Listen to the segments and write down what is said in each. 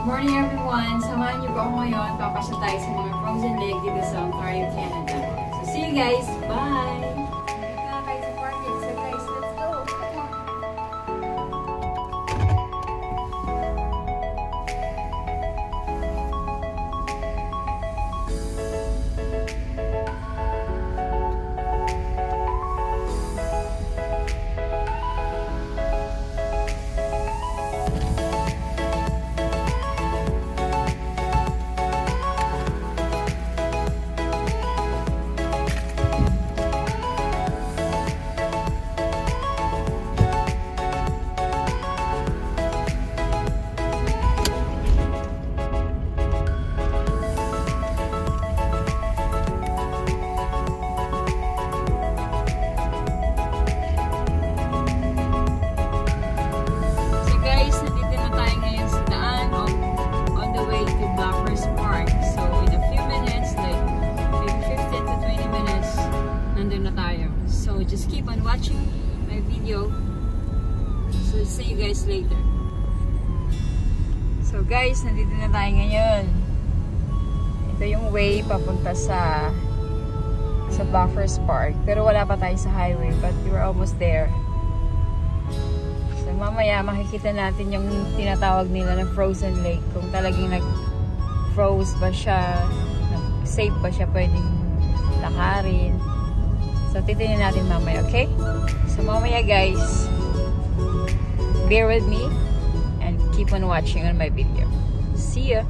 morning everyone! Samahan niyo po ako ngayon. Papasya tayo sa mga frozen lake dito sa Ontario, Canada. So see you guys! Bye! Dito na tayo sa parking. So guys, let's go! Just keep on watching my video. So see you guys later. So guys, nandito na tayo ngayon. Ito yung way papunta sa Buffers Park. Pero wala pa tayo sa highway, but we're almost there. So mamaya makikita natin yung tinatawag nila ng frozen lake. Kung talagang nag-froze ba siya, safe ba siya pwedeng lakarin. So, titingnan natin mamaya, okay? So, mamaya guys, bear with me and keep on watching on my video. See ya!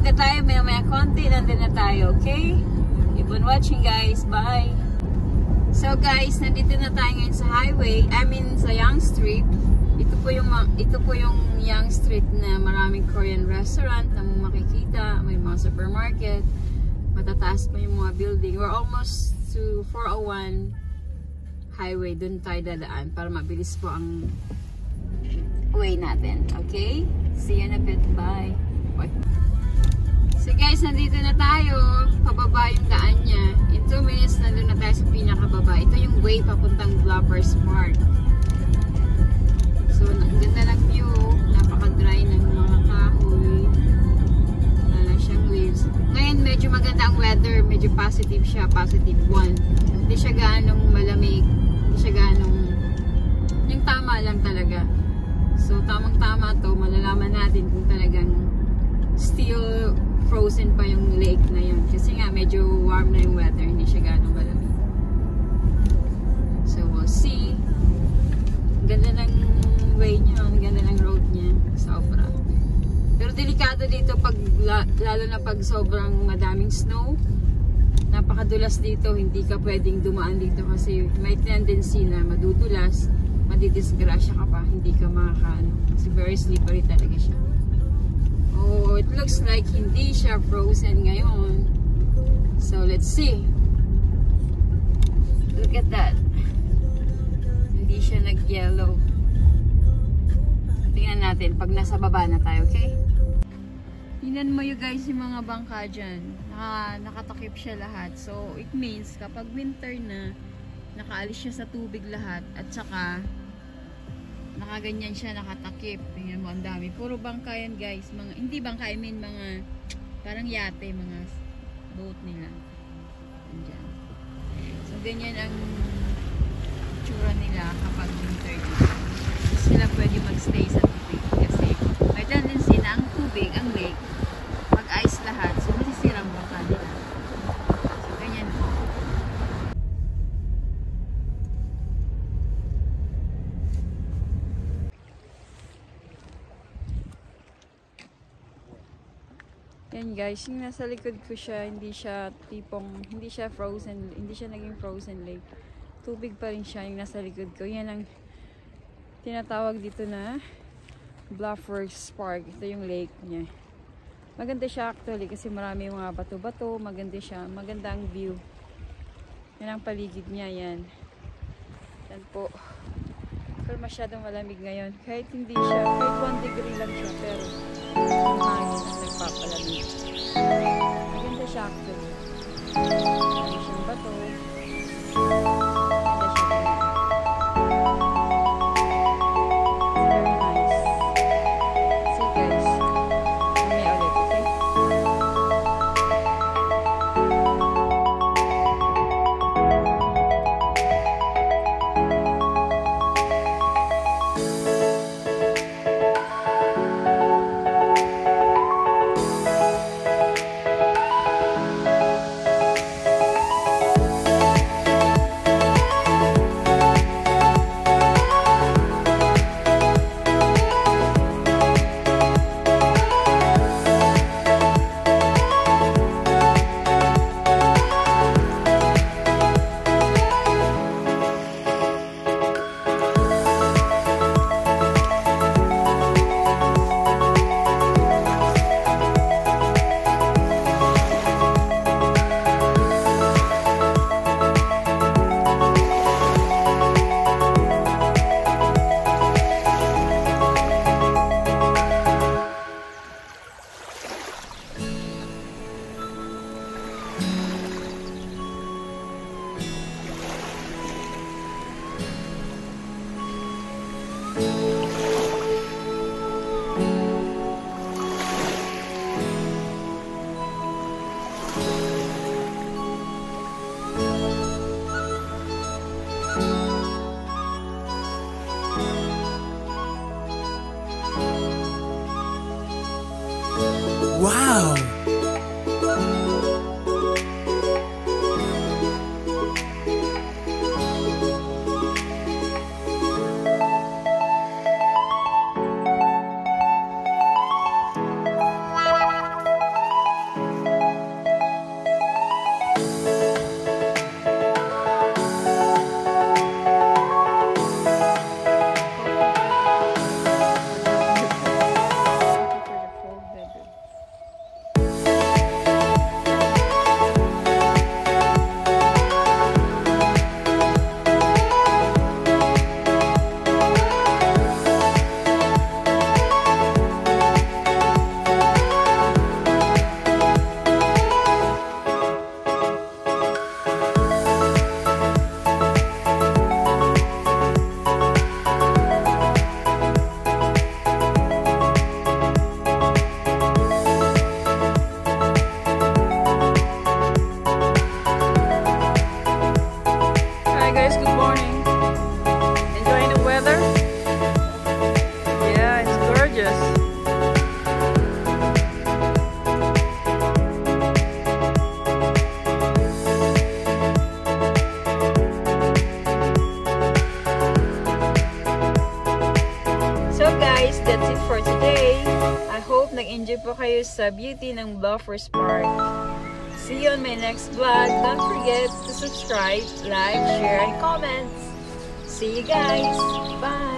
Dito tayo, may konti, nandun na tayo, okay? Keep on watching guys, bye! So guys, nandito na tayo ngayon sa highway, I mean sa Yonge Street. Ito po yung Yonge Street na maraming Korean restaurant na mo makikita, may mga supermarket, matataas pa yung mga building. We're almost to 401 highway, dun tayo dadaan para mabilis po ang way natin, okay? See you in a bit, bye! Bye. So guys, nandito na tayo. Pababa yung daan niya. In 2 minutes, nandun na tayo sa pinakababa. Ito yung way papuntang Buffers Park. So, ang ganda ng view. Napaka-dry ng mga kahoy. Wala siyang waves. Ngayon, medyo maganda ang weather. Medyo positive siya. Positive 1. Hindi siya gaanong malamig. Hindi siya gaanong... Yung tama lang talaga. So, tamang-tama to. Malalaman natin kung talagang still frozen pa yung lake na yun. Kasi nga, medyo warm na yung weather. Hindi siya gano'ng malamig. So, we'll see. Ganda ng way niya. Ganda ng road niya. Sobra. Pero delikado dito pag, lalo na pag sobrang madaming snow. Napakadulas dito. Hindi ka pwedeng dumaan dito kasi may tendency na madudulas. madidisgrasya ka pa, hindi ka makakaano. Kasi very slippery talaga siya. Oh, it looks like hindi siya frozen ngayon. So, let's see. Look at that. Hindi siya nag-yellow. Tingnan natin pag nasa baba na tayo, okay? Tingnan mo guys yung mga bangka dyan. Nakatakip siya lahat. So, it means kapag winter na, nakaalis siya sa tubig lahat. At saka, nakaganyan siya, nakatakip. Tingnan mo, ang dami. Puro bangka yan guys. Hindi bangka, I mean mga, parang yate, mga boat nila. Andyan. So, ganyan ang itsura nila kapag winter dito. Sila pwede magstay sa tubig kasi may tendency na ang tubig, ang lake, mag-ice lahat. So, masisirang bangka nila. So, ganyan po. Yan guys, yung nasa likod ko siya, hindi siya tipong, hindi siya frozen, hindi siya naging frozen lake. Tubig pa rin siya yung nasa likod ko. Yan ang tinatawag dito na Bluffers Park. Ito yung lake niya. Maganda siya actually kasi marami mga bato-bato. Maganda siya. Maganda ang view. Yan ang paligid niya. Yan. Yan po. Pero masyadong malamig ngayon. Kahit hindi siya, kahit 1 degree lang siya. Pero ang hangin ang nagpapalamig. Maganda siya actually. Marami siyang bato. Wow! Nag-enjoy po kayo sa beauty ng Bluffers Park. See you on my next vlog. Don't forget to subscribe, like, share, and comment. See you guys. Bye.